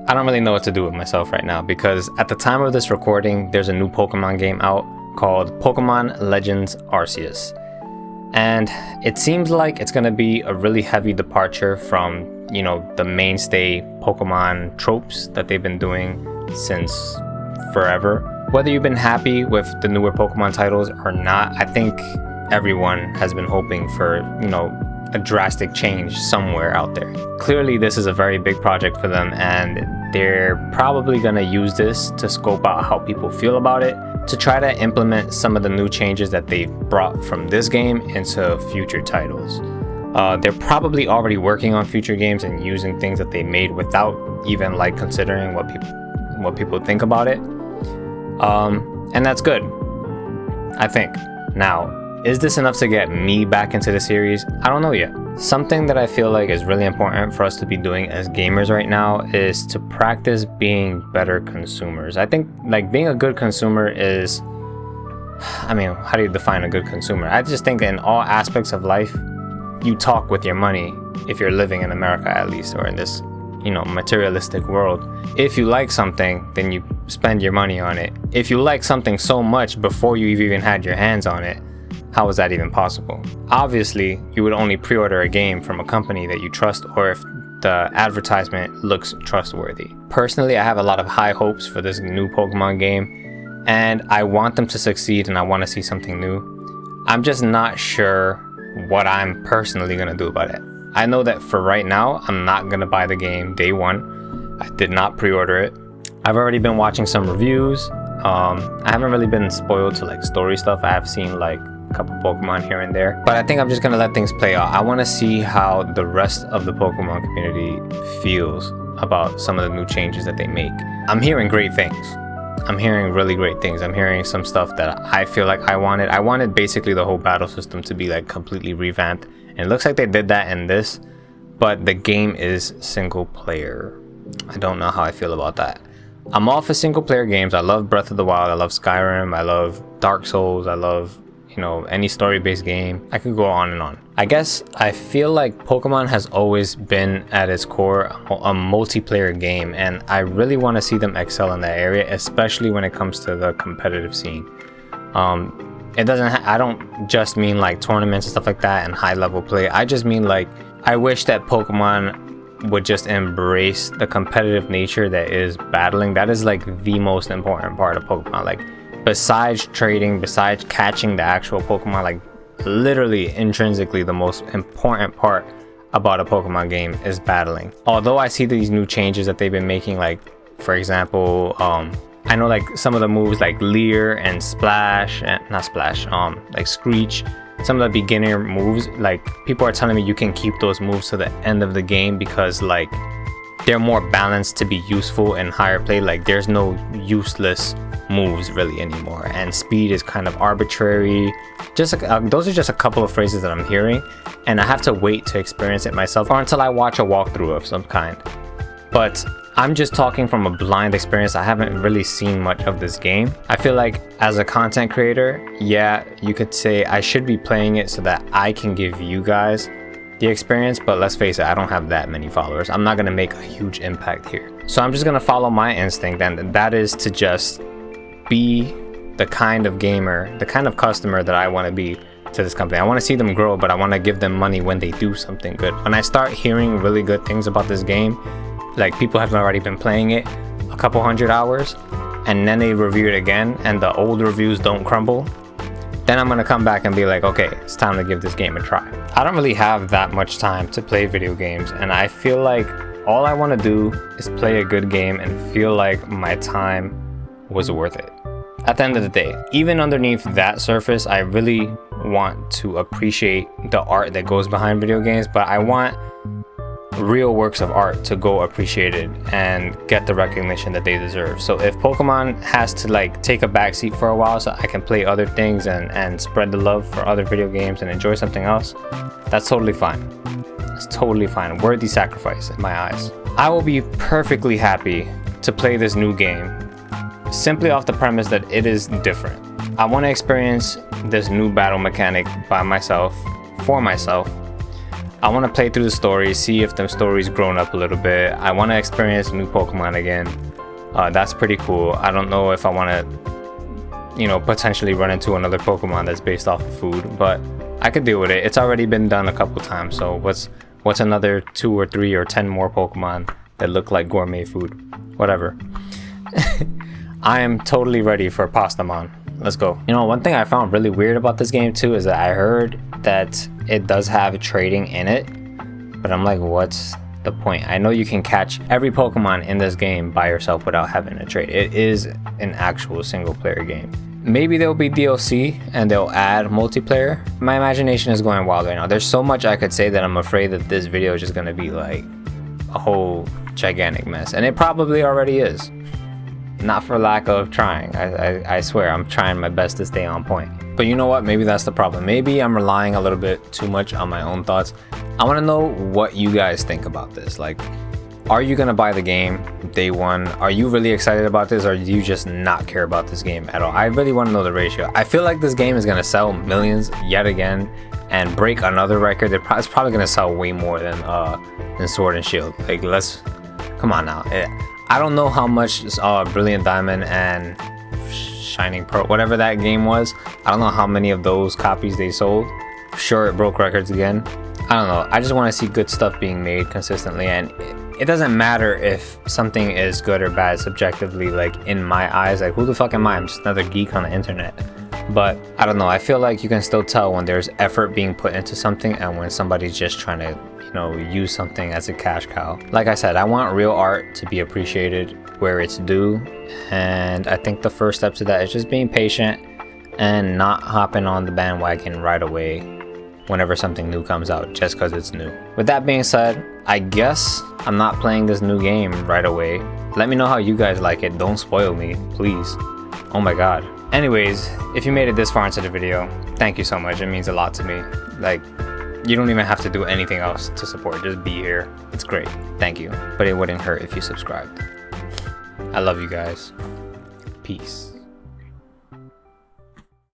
I don't really know what to do with myself right now, because at the time of this recording, there's a new Pokemon game out called Pokemon Legends Arceus. And it seems like it's going to be a really heavy departure from, the mainstay Pokemon tropes that they've been doing since forever. Whether you've been happy with the newer Pokemon titles or not, I think everyone has been hoping for, a drastic change somewhere out there. Clearly, this is a very big project for them, and they're probably going to use this to scope out how people feel about it, to try to implement some of the new changes that they've brought from this game into future titles. They're probably already working on future games and using things that they made without even considering what people think about it. And that's good, I think. Now, is this enough to get me back into the series? I don't know yet. Something that I feel like is really important for us to be doing as gamers right now is to practice being better consumers. I think being a good consumer is, how do you define a good consumer? I just think in all aspects of life, you talk with your money, if you're living in America at least, or in this materialistic world. If you like something, then you spend your money on it. If you like something so much before you've even had your hands on it, how is that even possible? Obviously, you would only pre-order a game from a company that you trust, or if the advertisement looks trustworthy. Personally, I have a lot of high hopes for this new Pokemon game, and I want them to succeed, and I want to see something new. I'm just not sure what I'm personally going to do about it. I know that for right now, I'm not going to buy the game day one. I did not pre-order it. I've already been watching some reviews. I haven't really been spoiled to story stuff. I have seen a couple Pokemon here and there, but I think I'm just gonna let things play out. I want to see how the rest of the Pokemon community feels about some of the new changes that they make. I'm hearing great things. I'm hearing really great things. I'm hearing some stuff that I feel like I wanted. I wanted basically the whole battle system to be completely revamped, and it looks like they did that in this, but the game is single player. I don't know how I feel about that. I'm all for single player games. I love Breath of the Wild. I love Skyrim. I love Dark Souls. I love any story-based game. I could go on and on. I guess I feel like Pokemon has always been at its core a multiplayer game, and I really want to see them excel in that area, especially when it comes to the competitive scene. I don't just mean tournaments and stuff like that and high-level play. I just mean I wish that Pokemon would just embrace the competitive nature that is battling. That is the most important part of Pokemon. Besides trading, besides catching the actual Pokemon, literally intrinsically the most important part about a Pokemon game is battling. Although I see these new changes that they've been making, for example, I know some of the moves Leer and Splash, and not Splash, Screech, some of the beginner moves, people are telling me you can keep those moves to the end of the game because they're more balanced to be useful in higher play. There's no useless moves really anymore, and speed is kind of arbitrary. Those are just a couple of phrases that I'm hearing, and I have to wait to experience it myself, or until I watch a walkthrough of some kind. But I'm just talking from a blind experience. I haven't really seen much of this game. I feel like as a content creator, yeah, you could say I should be playing it so that I can give you guys the experience, but let's face it, I don't have that many followers. I'm not gonna make a huge impact here. So I'm just gonna follow my instinct, and that is to just be the kind of gamer, the kind of customer that I want to be to this company. I want to see them grow, but I want to give them money when they do something good. When I start hearing really good things about this game, people have already been playing it a couple hundred hours, and then they review it again, and the old reviews don't crumble, then I'm going to come back and be okay, it's time to give this game a try. I don't really have that much time to play video games, and I feel like all I want to do is play a good game and feel like my time was worth it. At the end of the day, even underneath that surface, I really want to appreciate the art that goes behind video games, but I want real works of art to go appreciated and get the recognition that they deserve. So if Pokemon has to take a backseat for a while so I can play other things and spread the love for other video games and enjoy something else, that's totally fine. It's totally fine. Worthy sacrifice in my eyes. I will be perfectly happy to play this new game simply off the premise that it is different. I want to experience this new battle mechanic by myself, for myself. I want to play through the story, see if the story's grown up a little bit. I want to experience new Pokemon again. That's pretty cool. I don't know if I want to, you know, potentially run into another Pokemon that's based off of food, but I could deal with it. It's already been done a couple times, so what's another 2 or 3 or 10 more Pokemon that look like gourmet food? Whatever. I am totally ready for Pastamon. Let's go. You know, one thing I found really weird about this game too is that I heard that it does have trading in it, but I'm like, what's the point? I know you can catch every Pokemon in this game by yourself without having to trade. It is an actual single player game. Maybe there'll be DLC and they'll add multiplayer. My imagination is going wild right now. There's so much I could say that I'm afraid that this video is just gonna be like a whole gigantic mess, and it probably already is. Not for lack of trying. I swear I'm trying my best to stay on point. But you know what? Maybe that's the problem. Maybe I'm relying a little bit too much on my own thoughts. I want to know what you guys think about this. Like, are you gonna buy the game day one? Are you really excited about this, or do you just not care about this game at all? I really want to know the ratio. I feel like this game is gonna sell millions yet again and break another record. It's probably gonna sell way more than Sword and Shield. Like, come on now. I don't know how much Brilliant Diamond and Shining Pearl, whatever that game was, I don't know how many of those copies they sold. Sure, it broke records again. I don't know. I just want to see good stuff being made consistently, and it doesn't matter if something is good or bad subjectively, like in my eyes. Like, who the fuck am I? I'm just another geek on the internet. But I don't know. I feel like you can still tell when there's effort being put into something and when somebody's just trying to, you know, use something as a cash cow. Like I said, I want real art to be appreciated where it's due, and I think the first step to that is just being patient and not hopping on the bandwagon right away whenever something new comes out just because it's new. With that being said, I guess I'm not playing this new game right away. Let me know how you guys like it. Don't spoil me, please. Oh my god. Anyways, if you made it this far into the video, thank you so much. It means a lot to me. Like, you don't even have to do anything else to support. Just be here. It's great. Thank you. But it wouldn't hurt if you subscribed. I love you guys. Peace.